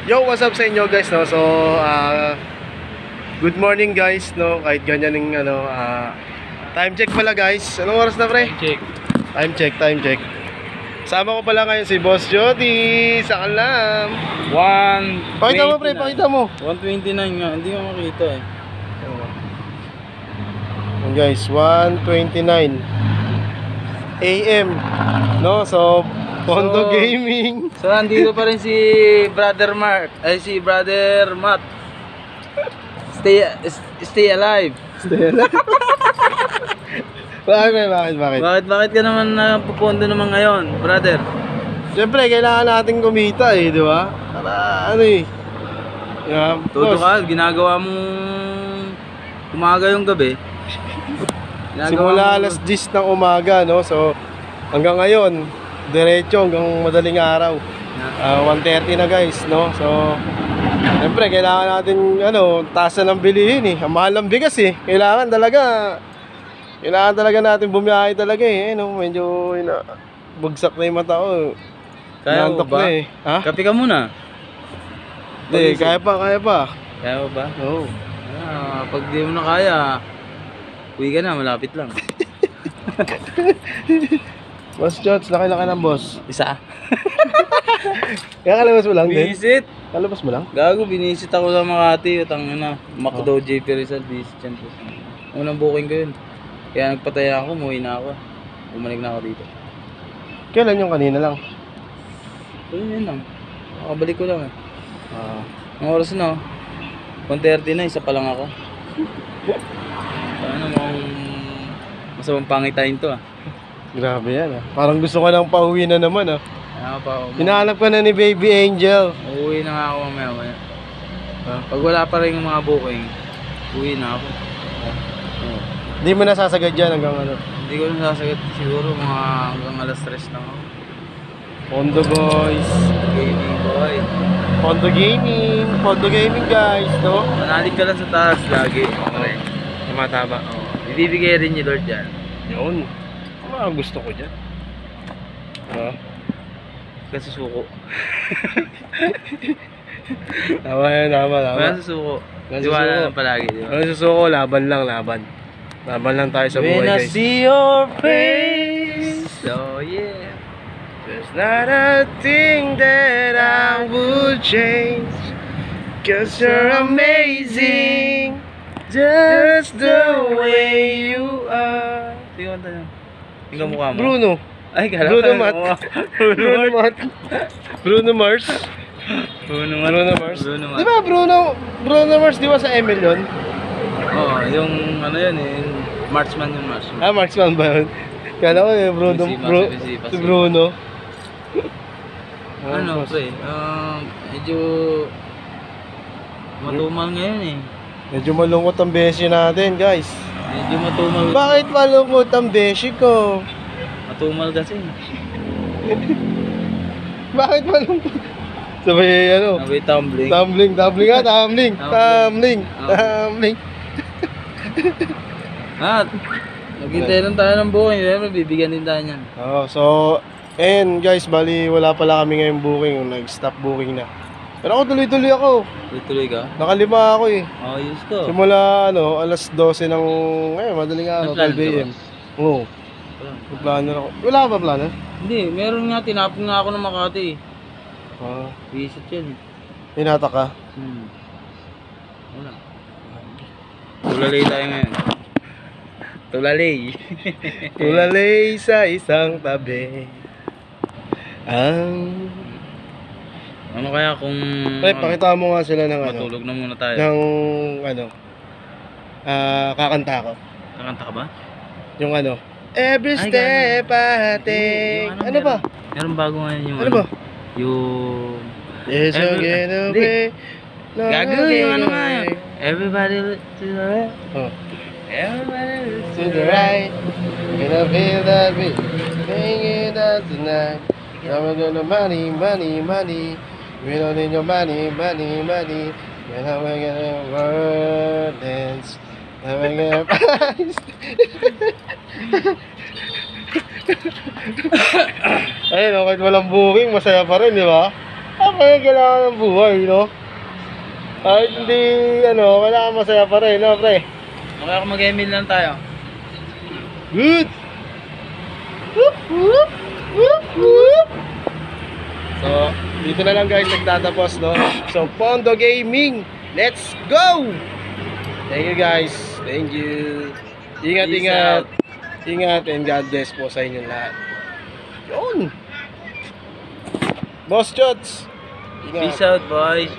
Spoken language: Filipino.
Yo, what's up sa inyo guys, no? So, good morning guys, no? Kahit ganyan yung time check pala guys. Anong oras na, pre? Time check. Sama ko pala ngayon si Boss Jody sa Kalam. Pakita mo, pre, pakita mo. 129 nga, hindi ko makita eh. Yan guys, 1:29 AM, no? So, Pondo Gaming. So, andito pa rin si Brother Mark, si Brother Matt. Stay alive. Bakit ka naman napupondo naman ngayon, brother? Siyempre, kailangan natin kumita eh, di ba? Para ano eh. Yeah, Todo ka, ginagawa mong umaga yung gabi. Simula alas 10 ng umaga, no? So, hanggang ngayon, diretso hanggang madaling araw. 1:30 na guys, no? So, siyempre, kailangan natin, taasan ng bilihin eh. Ang mahal ng bigas eh. Kailangan talaga natin bumiyahe talaga eh. Medyo bugsak na yung mata ko. Kaya mo ba? eh. Ha? Kape ka muna. Hindi, kaya pa. Kaya mo ba? Oo. Pag di mo na kaya, uwi ka na, malapit lang. Boss Jots, laki-laki ng boss. Isa. Kaya kalabas mo lang din? Visit? Kalabas mo lang? Gago, binisit ako sa Makati. Macdo, JP Rizal, visit yan. Unang booking ko yun. Kaya nagpataya ako, umuwi na ako. Bumalik na ako dito. Kailan yung kanina lang? Yun lang. Makabalik ko lang eh. Ang oras na, 1:30 na, isa pa lang ako. Ano mong masamang pangitain to ah. Grabe yan ah. Parang gusto ko nang pauwi na naman ah. Hinahanap ka na ni Baby Angel. Uuwi na nga ako mamaya. Pag wala pa rin yung mga booking, uwi na ako. Hindi mo nasasagad dyan hanggang ano? Hindi ko nasasagad siguro mga hanggang alas 3 lang ako. Pondo boys. Gaming boy. Pondo Gaming guys, no? Manalig ka lang sa taas lagi. Okay. Tumatama. Ibibigay rin ni Lord yan. Yun. Ang gusto ko dyan. Kasi suko. Tama yan, tama. May susuko. Diwala lang palagi, di ba? Ang susuko, laban lang. Laban lang tayo sa buhay When I guys. see your face, oh yeah. There's not a thing that I would change, 'cause you're amazing, just the way you are. Tingnan tayo. Tingnan mukha mo. Bruno. Ay, kala Bruno ko Mars. Bruno Mars. Di ba Bruno Mars, di ba sa Emil yun? Oo, yung ano yun eh. Marksman yun, Marksman. Marksman ba yun? Kala ko si Bruno. Ano, pre? Medyo matumal ngayon eh. Medyo malungkot ang beshi natin, guys. Medyo matumal. Bakit malungkot ang beshi ko? Matumal kasi. Bakit malungkot? Sabay Sabay tumbling. Tumbling. Naghintay lang tayo ng booking. Bibigyan din tayo niyan. So, and guys, bali wala pala kami ngayong booking. Nag-stop booking na. Pero ako tuloy-tuloy ako. Tuloy ka? Nakalima ako eh. Ayos ko. Simula alas 12 ng madaling araw, 12 AM. Oo. Plano ako. Wala ka ba plano? Hindi, meron nga, tinapon nga ako ng Makati. Visit yun. Hinata ka? Wala. Tulalay tayo ngayon. Tulalay sa isang tabi. Ano kaya kung Pakita mo nga sila ng matulog na muna tayo. Ng kakanta ko. Kakanta ka ba? Yung Every step I take. Ano ba? Meron bago ngayon yung Ano ba? Yung Yes, I'll get away. Gago yung nga yun. Everybody to the right. Everybody to the right. Gonna feel that beat. Singing out tonight. I'm gonna money. We don't need your money. When I'm gonna world dance. I'm gonna Ayun, kahit walang booking, masaya pa rin, di ba? kaya kailangan ng buhay, no? Kahit hindi, kailangan masaya pa rin, no, pre? Okay, kung mag-email lang tayo. Good! Whoop, whoop, whoop, whoop. So, dito na lang guys nagtatapos, no? So, Pondo Gaming, let's go! Thank you guys. Thank you. Ingat, Peace ingat. out. Ingat and God bless po sa inyong lahat. Yun! Boss Chots! Ingat. Peace out, boys.